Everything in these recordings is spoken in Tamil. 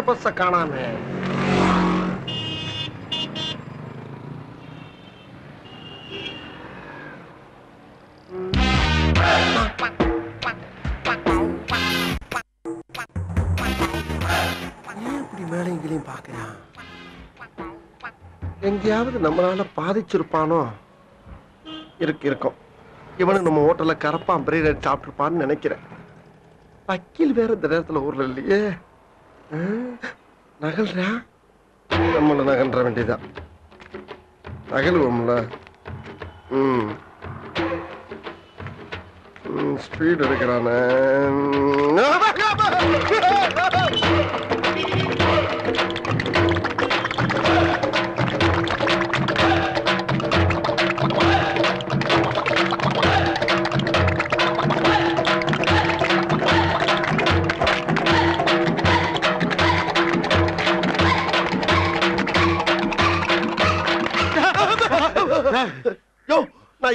பஸ்ஸ காணாம. இப்படி மேலையும் பாக்குறான். எங்கேயாவது நம்மளால பாதிச்சிருப்பானோ? இருக்கும். இவனு நம்ம ஹோட்டல்ல கரப்பான் பிரியாணி சாப்பிட்டுருப்பான்னு நினைக்கிறேன். வக்கீல் வேற இந்த நேரத்துல ஊர்ல இல்லையே. நகல்றா, நம்மள நகன்ற வேண்டியதான். நகலுவோம்ல. ஸ்பீட் எடுக்கிறானே.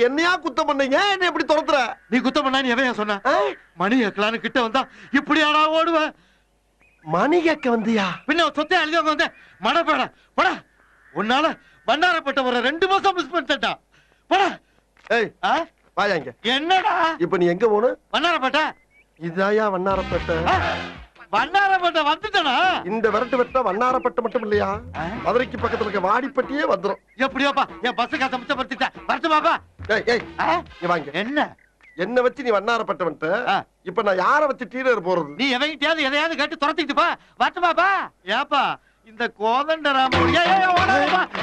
என்னையா குத்தம் பண்ணீங்க? என்ன எப்படி துரத்துற? நீ குத்தம் பண்ணா நீ எதையா சொன்ன? மணி கேட்கலான்னு கிட்ட வந்தா இப்படியாடா ஓடுவ? மணி கேட்க வந்தியா? பின்ன சொத்தை அழுதவங்க வந்து மடப்பேட பட உன்னால வண்ணாரப்பட்ட ஒரு 2 மாசம் மிஸ் பண்ணிட்டா பட. ஏய் வாயா இங்க. என்னடா இப்ப நீ எங்க போன? வண்ணாரப்பட்ட. இதாயா வண்ணாரப்பட்ட? வண்ணாரப்பட்ட வந்துட்டனா? இந்த விரட்டு வெட்ட வண்ணாரப்பட்ட மட்டும் இல்லையா, மதுரைக்கு பக்கத்துல இருக்க வாடிப்பட்டியே வந்துரும். எப்படியோப்பா என் பஸ் காசை மிச்சப்படுத்திட்டேன். வரட்டு பாப்பா. நீ வாங்க. என்ன வச்சு நீ வண்ணாரப்பட்டவன்ட்ட இப்ப நான் யார வச்சு டீலர் போறது? நீ எவங்கிட்டயாவது எதையாவது கேட்டு துரத்திட்டு பா. வரட்டு பாப்பா. ஏப்பா இந்த கோதண்டராமனுடைய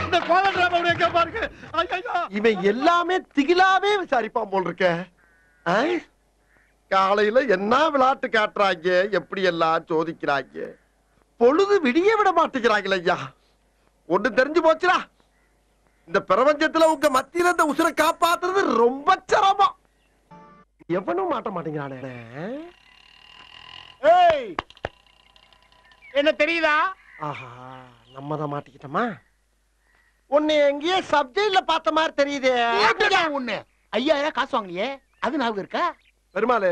இந்த கோதண்டராமனுடைய கேப்பாருக்கு. இவன் எல்லாமே திகிலாவே விசாரிப்பான் போல் இருக்க. காலையில என்ன விளையாட்டு காட்டுறாங்க, எப்படி எல்லாம் சோதிக்கிறாங்க. பொழுது விடிய விட மாட்டேங்கிறாங்களே ஐயா. ஒண்ணு தெரிஞ்சு போச்சுடா, இந்த பிரபஞ்சத்துல உங்க மத்தியில இந்த உசுரை காப்பாத்துறது ரொம்ப சிரமம். எவனும் மாட்ட மாட்டேங்கிறானே. என்ன தெரியுதா? ஆஹா, நம்ம தான் மாட்டிக்கிட்டோமா? உன்னை எங்கேயே சப்ஜெக்ட்ல பார்த்த மாதிரி தெரியுதே. ஒண்ணு 5000 காசு வாங்கலையே, அது ஞாபகம் இருக்கா? பெருமாளு,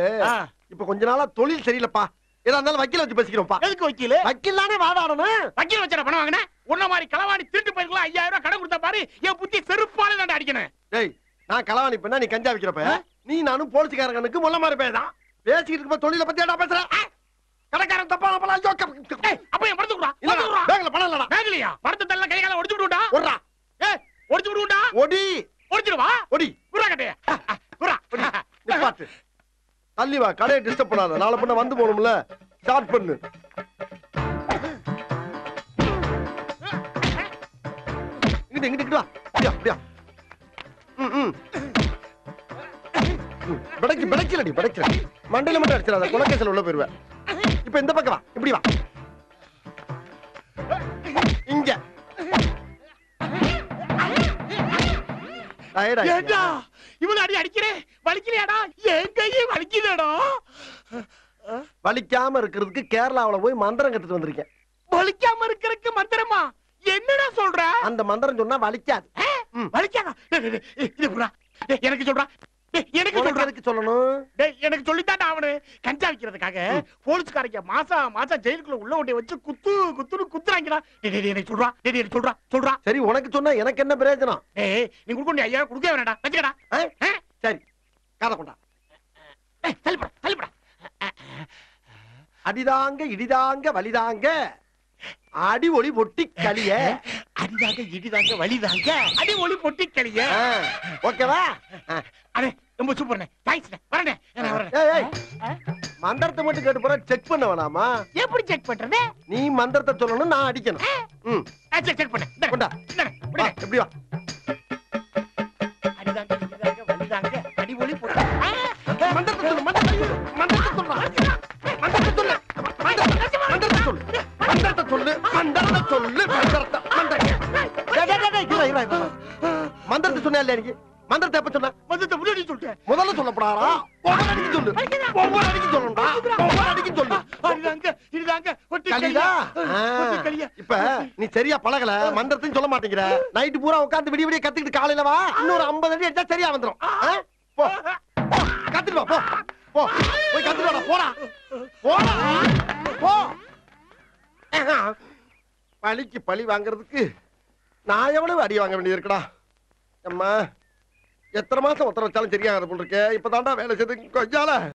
இப்ப கொஞ்ச நாளா தொழில் சரியில்லப்பா. ஏதா இருந்தாலும் வக்கீல வச்சு பேசிக்கிறோம்ப்பா. எதுக்கு வக்கீல்? வக்கீல் தானே வாதாடணும். வக்கீல் வச்சா பணம் வாங்கின உன்ன மாதிரி களவாணி திருட்டு போயிருக்கலாம். 5000 கடன் கொடுத்தா பாரு, என் புத்தி செருப்பால தான் அடிக்கணும். டேய், நான் களவாணி பண்ணா நீ கஞ்சா விக்கிறப்ப, நீ நானும் போலீஸ்காரங்களுக்கு முள்ள மாதிரி பேதான் பேசிக்கிட்டு இருக்க. தொழில பத்தி ஏடா பேசுற? கடைக்காரன் தப்பா அப்ப என் பணத்தை குடுறா. பேங்க்ல பணம் இல்லடா. பேங்க்லயா? பணத்தை தள்ள கை கால ஒடிச்சு விடுடா. ஒடா. ஒடிச்சு விடுடா. ஒடி. ஒடிச்சிடுவா. ஒடி. குறா கட்டே. குறா. நிப்பாட்டு. தள்ளி வா, கடையை டிஸ்டர்ப் பண்ணாத. நாளை பண்ண வந்து போகணும்ல. ஸ்டார்ட் பண்ணு. இங்கிட்டு வா. அப்படியா? படைக்கலடி. மண்டையில மட்டும் அடிச்சிடாத, குலக்கேசல் உள்ள போயிருவேன். இப்ப இந்த பக்கம் வா, இப்படி வா. இங்க இவன் அடி அடிக்கிறேன். வலிக்கலையாடா? என் கையே வலிக்குதேடா. வலிக்காம இருக்கிறதுக்கு கேரளாவுல போய் மந்திரம் கத்துட்டு வந்திருக்கேன். வலிக்காம இருக்கிறதுக்கு மந்திரமா? என்னடா சொல்ற? அந்த மந்திரம் சொன்னா வலிக்காது. வலிக்காதா? எனக்கு சொல்றா. எனக்கு சொல்லணும். எனக்கு சொல்லித்தாண்டா அவனு. கஞ்சா விக்கிறதுக்காக போலீஸ்காரங்க மாசம் ஜெயிலுக்குள்ள உள்ள ஓட்டி வச்சு குத்துன்னு குத்துறாங்கடா. எனக்கு சொல்றா. சரி, உனக்கு சொன்னா எனக்கு என்ன பிரயோஜனம்? நீ கொடுக்க 5000 கொடுக்க வேணாடா. வச்சுக்கடா. சரி, காத கொண்டா. தள்ளிப்படா. அடிதாங்க இடிதாங்க வலிதாங்க அடி ஒளி பொட்டி களிய. அடிதாங்க இடிதாங்க வலிதாங்க அடி ஒளி பொட்டி களிய. ஓகேவா? அடே ரொம்ப சூப்பர்ண்ணே. தேங்க்ஸ்ண்ணே. வரேண்ணே. மந்திரத்தை மட்டும் கேட்டு போற, செக் பண்ண வேணாமா? எப்படி செக் பண்றது? நீ மந்திரத்தை சொல்லணும், நான் அடிக்கணும். செக் பண்ண. கொண்டா. எப்படி வா? அடிதாங்க இடிதாங்க வலிதாங்க அடி ஒளி பொட்டி. மந்திரத்தை சொல்லு. மந்திரத்தை சொன்ன இல்லையா? எனக்கு மந்திரத்தை எப்ப சொன்ன? மந்திரத்தை முன்னாடி சொல்லிட்டேன். முதல்ல சொல்லப்படாரா? ஒவ்வொரு அடிக்கு சொல்லு. ஒவ்வொரு அடிக்கு சொல்லணும்டா. ஒவ்வொரு அடிக்கு சொல்லு. இடிதாங்க பொட்டி களியா. இப்ப நீ சரியா பழகல, மந்திரத்தையும் சொல்ல மாட்டேங்கிற. நைட்டு பூரா உட்கார்ந்து விடிய கத்துக்கிட்டு காலையில வா. இன்னொரு 50 அடி அடிச்சா சரியா வந்துரும். போ கத்துட்டு வா. போ போய் கத்துட்டு வாடா. போடா. பழிக்கு பழி வாங்குறதுக்கு நான் எவ்வளவு அடி வாங்க வேண்டியது இருக்குடா. அம்மா எத்தனை மாசம் ஒத்தர வச்சாலும் சரியாகாது போல் இருக்கே. இப்பதான்டா வேலை செய்து கொஞ்சால